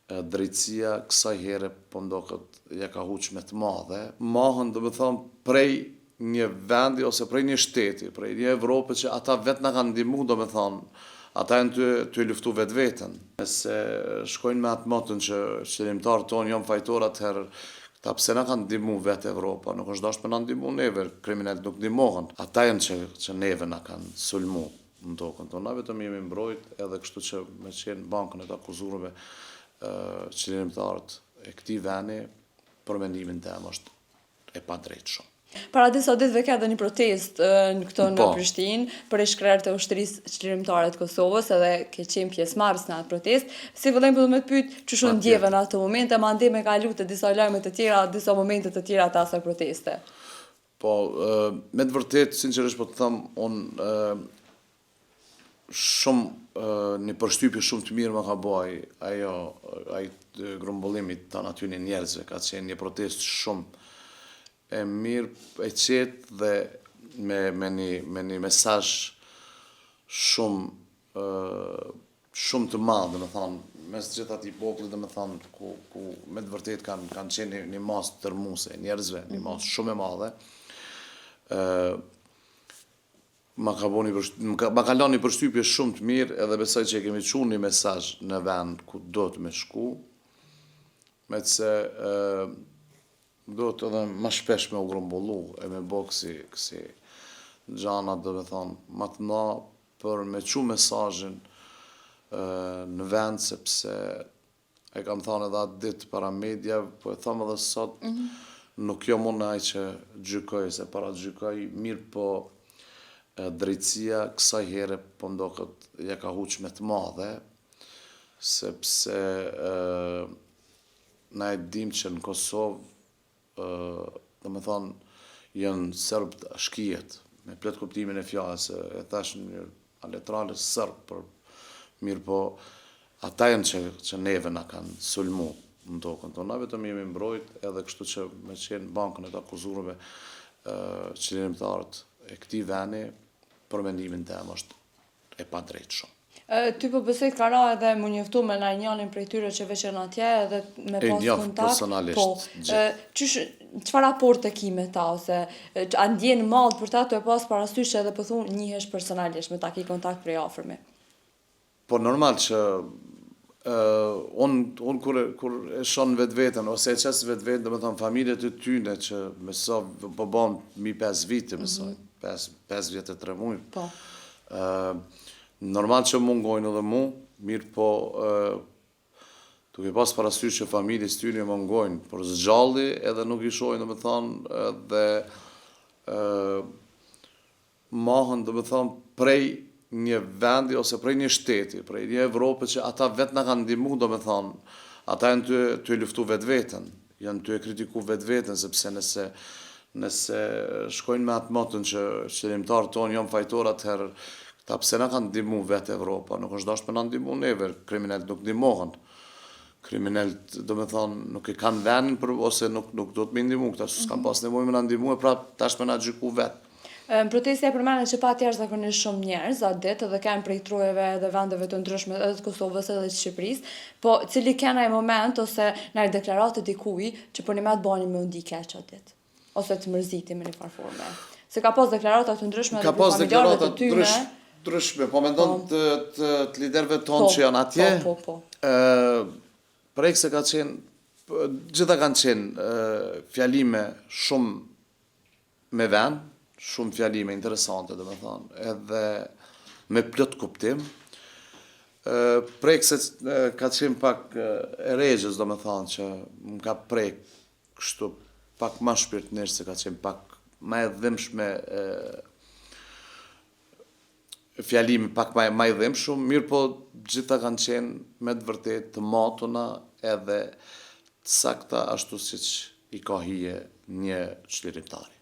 drejtësia kësaj here po ndoket ja ka huq me të madhe. Mahën do me thonë prej një vendi ose prej një shteti, prej një Evropë që ata vetë na kanë ndihmu, do me thonë, ata janë të luftu vetë vetën. Nëse shkojnë me atë motën që qëllimtarët tonë janë fajtor atëherë, ta pse na kanë ndihmu vetë Evropa, nuk është dashur me na ndihmu neve, kriminalët nuk ndihmohen. Ata janë që neve na kanë sulmu në tokën tonë. Na vetëm jemi mbrojt edhe kështu që me qenë bankën e të akuzurëve qëllimtarët e këtij vendi, për mendimin tim është e padrejtë shumë. Para disa ditëve ka edhe një protestë në Prishtinë për shkrerë të ushtrisë qëllimtare të Kosovës, edhe ke qenë pjesëmarrës në atë protestë. Si vëllai po më të pyet, çu ndjeve në atë moment, e mandej me kalu të disa lajme të tjera, disa momente të tjera të asaj proteste. Po, me të vërtetë, sinqerisht po të them, unë shumë një përshtypje shumë të mirë më ka bëj ai grumbullimit të aty njerëzve, ka qenë një protestë shumë e mirë, e qetë dhe me një mesazh shumë të madh, dhe me thonë, mes gjithë atij popullit, dhe me thonë, ku me të vërtetë kanë qenë një masë tërmuese njerëzve, një masë shumë e madhe. Ma ka lënë një përshtypje shumë të mirë, edhe besoj që kemi çuar një mesazh në vend ku do të me shku, me të se do të edhe ma shpesh me u grumbullu e me bo kësi gjana, do me thonë, ma të na për me çu mesazhin në vend, sepse e kam thonë edhe atë ditë para media, po e thonë edhe sot, nuk jo mund ai që gjykoj, se para gjykoj, mirë po drejtësia kësaj here po ndoket ja ka huq me të madhe, sepse na e dim që në Kosovë do me thonë, janë Serbët shkijet, me plot kuptimin e fjalës, e thash në mënyrë letrale Serb, për mirë po, ata janë që neve na kanë sulmu në tokën tonë. Na vetëm jemi mbrojt, edhe kështu që me qenë bankën e të akuzurëve qëllimtarët e këtij vendi, për mendimin tim është e padrejtë shumë. Ty po besoj ka ra edhe më njoftu me njërin prej tyre që veç janë atje edhe me pas kontakt. Personalisht. Çfarë raporte ke me ta, ose a ndjen mall për ta të e pas parasysh edhe po thunë njihesh personalisht me ta ke kontakt prej afërmi? Po normal që unë kur e shoh vetveten ose e çes vetveten, do të thonë familjet e tyne që me sa po bën mi 5 vite, me sa 5 vjet e 3 muaj. Po. Normal që mungojnë edhe mu, mirë po duke pas parasysh që familjes tyne mungojnë, por zgjalli edhe nuk i shohin, do me thonë, dhe mahën, do me thonë, prej një vendi ose prej një shteti, prej një Evropë që ata vetë na kanë ndihmu, do me thonë, ata janë të luftu vetë vetën, janë të kritiku vetë vetën, sepse nëse shkojnë me atë motën që qëllimtarët tonë janë fajtor atëherë, ta pse na kanë ndihmu vetë Evropa, nuk është dashur me na ndihmu neve, kriminalët nuk ndihmohen. Kriminalët, do me thonë, nuk e kanë venin ose nuk do të me ndihmu, këta s'kan pas nevojë me na ndihmu, e pra tash me na gjyku vetë. Në proteste e përmendën që pat jashtëzakonisht shumë njerëz atë ditë dhe kanë prej trojeve dhe vendeve të ndryshme edhe të Kosovës edhe të Shqipërisë, po cili kanë ai moment ose në deklaratë dikuj që për një me të bani me undi keq atë ditë, ose të mërziti me një farforme. Se ka pas deklarata të ndryshme edhe për familjarëve të tyre. Ndryshme, po mendon të liderëve tonë që janë atje. Po. Prej se ka qenë, gjitha kanë qenë fjalime shumë me vend, shumë fjalime interesante, do me thonë, edhe me plot kuptim. Prej se ka qenë pak e regjës, do me thonë, që më ka prej kështu pak ma shpirtnisht, se ka qenë pak ma e dhimbshme fjalimi pak ma i dhimbshëm, mirë po gjitha kanë qenë me të vërtetë të matuna edhe të sakta ashtu siç i ka hije një qëllimtari.